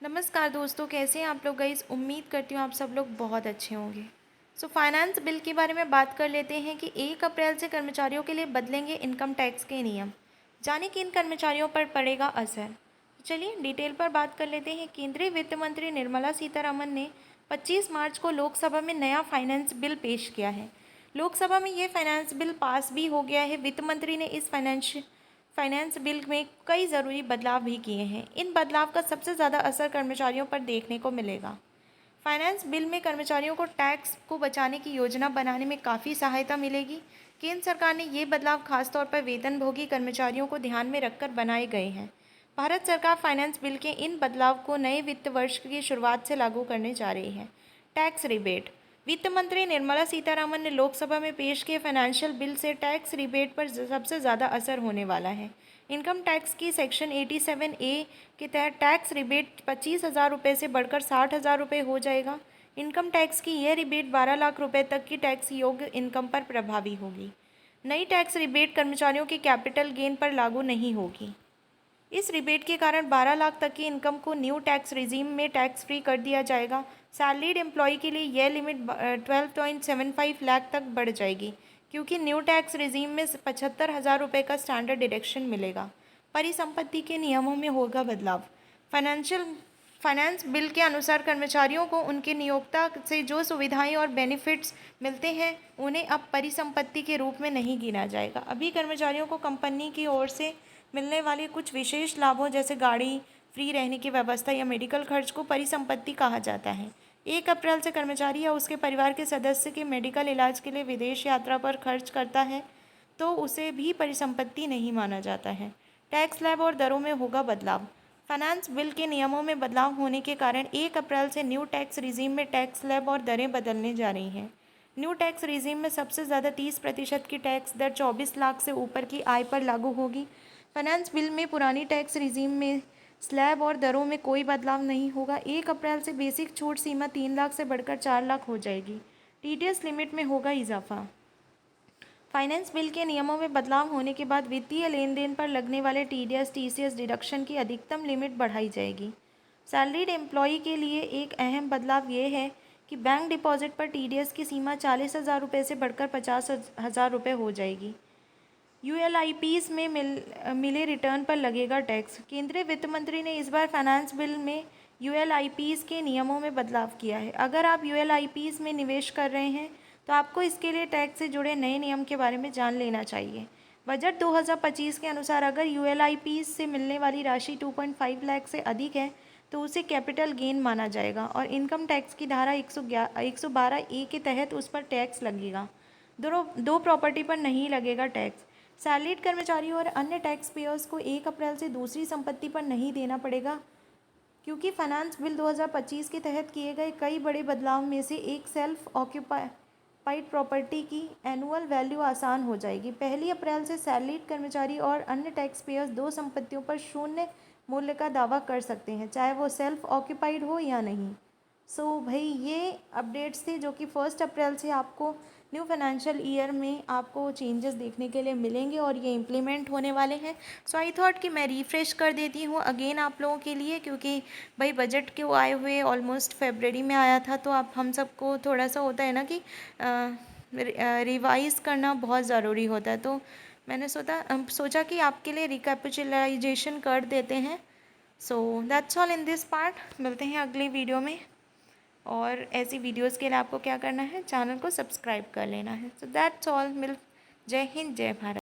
नमस्कार दोस्तों, कैसे हैं आप लोग गाइस। उम्मीद करती हूँ आप सब लोग बहुत अच्छे होंगे। फाइनेंस बिल के बारे में बात कर लेते हैं कि 1 अप्रैल से कर्मचारियों के लिए बदलेंगे इनकम टैक्स के नियम। जाने कि इन कर्मचारियों पर पड़ेगा असर। चलिए डिटेल पर बात कर लेते हैं। केंद्रीय वित्त मंत्री निर्मला सीतारमन ने 25 मार्च को लोकसभा में नया फाइनेंस बिल पेश किया है। लोकसभा में ये फाइनेंस बिल पास भी हो गया है। वित्त मंत्री ने इस फाइनेंस बिल में कई ज़रूरी बदलाव भी किए हैं। इन बदलाव का सबसे ज़्यादा असर कर्मचारियों पर देखने को मिलेगा। फाइनेंस बिल में कर्मचारियों को टैक्स को बचाने की योजना बनाने में काफ़ी सहायता मिलेगी। केंद्र सरकार ने ये बदलाव खासतौर पर वेतनभोगी कर्मचारियों को ध्यान में रखकर बनाए गए हैं। भारत सरकार फाइनेंस बिल के इन बदलाव को नए वित्त वर्ष की शुरुआत से लागू करने जा रही है। Tax rebate. वित्त मंत्री निर्मला सीतारमन ने लोकसभा में पेश किए फाइनेंशियल बिल से टैक्स रिबेट पर सबसे ज़्यादा असर होने वाला है। इनकम टैक्स की सेक्शन 87A के तहत टैक्स रिबेट 25,000 रुपये से बढ़कर 60,000 रुपये हो जाएगा। इनकम टैक्स की यह रिबेट 12 लाख रुपये तक की टैक्स योग्य इनकम पर प्रभावी होगी। नई टैक्स रिबेट कर्मचारियों के कैपिटल गेन पर लागू नहीं होगी। इस रिबेट के कारण 12 लाख तक की इनकम को न्यू टैक्स रिजीम में टैक्स फ्री कर दिया जाएगा। सैलरीड एम्प्लॉय के लिए यह लिमिट 12.75 लाख तक बढ़ जाएगी, क्योंकि न्यू टैक्स रिजीम में 75,000 रुपये का स्टैंडर्ड डिडक्शन मिलेगा। परिसंपत्ति के नियमों में होगा बदलाव। फाइनेंस बिल के अनुसार कर्मचारियों को उनके नियोक्ता से जो सुविधाएं और बेनिफिट्स मिलते हैं उन्हें अब परिसंपत्ति के रूप में नहीं गिना जाएगा। अभी कर्मचारियों को कंपनी की ओर से मिलने वाले कुछ विशेष लाभों जैसे गाड़ी, फ्री रहने की व्यवस्था या मेडिकल खर्च को परिसंपत्ति कहा जाता है। 1 अप्रैल से कर्मचारी या उसके परिवार के सदस्य के मेडिकल इलाज के लिए विदेश यात्रा पर खर्च करता है तो उसे भी परिसंपत्ति नहीं माना जाता है। टैक्स स्लैब और दरों में होगा बदलाव। फाइनेंस बिल के नियमों में बदलाव होने के कारण 1 अप्रैल से न्यू टैक्स रिजीम में टैक्स स्लैब और दरें बदलने जा रही हैं। न्यू टैक्स रिजीम में सबसे ज़्यादा 30% की टैक्स दर 24 लाख से ऊपर की आय पर लागू होगी। फाइनेंस बिल में पुरानी टैक्स रिजीम में स्लैब और दरों में कोई बदलाव नहीं होगा। 1 अप्रैल से बेसिक छूट सीमा 3 लाख से बढ़कर 4 लाख हो जाएगी। टीडीएस लिमिट में होगा इजाफा। फाइनेंस बिल के नियमों में बदलाव होने के बाद वित्तीय लेन देन पर लगने वाले टीडीएस टीसीएस डिडक्शन की अधिकतम लिमिट बढ़ाई जाएगी। सैलरीड एम्प्लॉई के लिए एक अहम बदलाव ये है कि बैंक डिपॉजिट पर टीडीएस की सीमा 40,000 रुपये से बढ़कर 50,000 रुपये हो जाएगी। यूएलआईपीज़ में मिले रिटर्न पर लगेगा टैक्स। केंद्रीय वित्त मंत्री ने इस बार फाइनेंस बिल में यूएलआईपीज़ के नियमों में बदलाव किया है। अगर आप यूएलआईपीज़ में निवेश कर रहे हैं तो आपको इसके लिए टैक्स से जुड़े नए नियम के बारे में जान लेना चाहिए। बजट 2025 के अनुसार अगर यूएलआईपीज़ से मिलने वाली राशि 2.5 लाख से अधिक है तो उसे कैपिटल गेन माना जाएगा और इनकम टैक्स की धारा 112A के तहत उस पर टैक्स लगेगा। दो प्रॉपर्टी पर नहीं लगेगा टैक्स। सैलरीड कर्मचारियों और अन्य टैक्स पेयर्स को 1 अप्रैल से दूसरी संपत्ति पर नहीं देना पड़ेगा, क्योंकि फाइनेंस बिल 2025 के तहत किए गए कई बड़े बदलाव में से एक सेल्फ ऑक्यूपाइड प्रॉपर्टी की एनुअल वैल्यू आसान हो जाएगी। 1 अप्रैल से सैलरीड कर्मचारी और अन्य टैक्स पेयर्स दो संपत्तियों पर शून्य मूल्य का दावा कर सकते हैं, चाहे वो सेल्फ ऑक्यूपाइड हो या नहीं। भाई ये अपडेट्स थे जो कि 1 अप्रैल से आपको न्यू फाइनेंशियल ईयर में आपको चेंजेस देखने के लिए मिलेंगे और ये इम्प्लीमेंट होने वाले हैं। आई थॉट कि मैं रिफ़्रेश कर देती हूँ अगेन आप लोगों के लिए, क्योंकि भाई बजट के आए हुए ऑलमोस्ट फरवरी में आया था, तो आप हम सबको थोड़ा सा होता है ना कि रिवाइज़ करना बहुत ज़रूरी होता है। तो मैंने सोचा कि आपके लिए रिकैपिचुलाइजेशन कर देते हैं। That's all in this part. मिलते हैं अगली वीडियो में। और ऐसी वीडियोस के लिए आपको क्या करना है, चैनल को सब्सक्राइब कर लेना है। That's all. जय हिंद, जय भारत।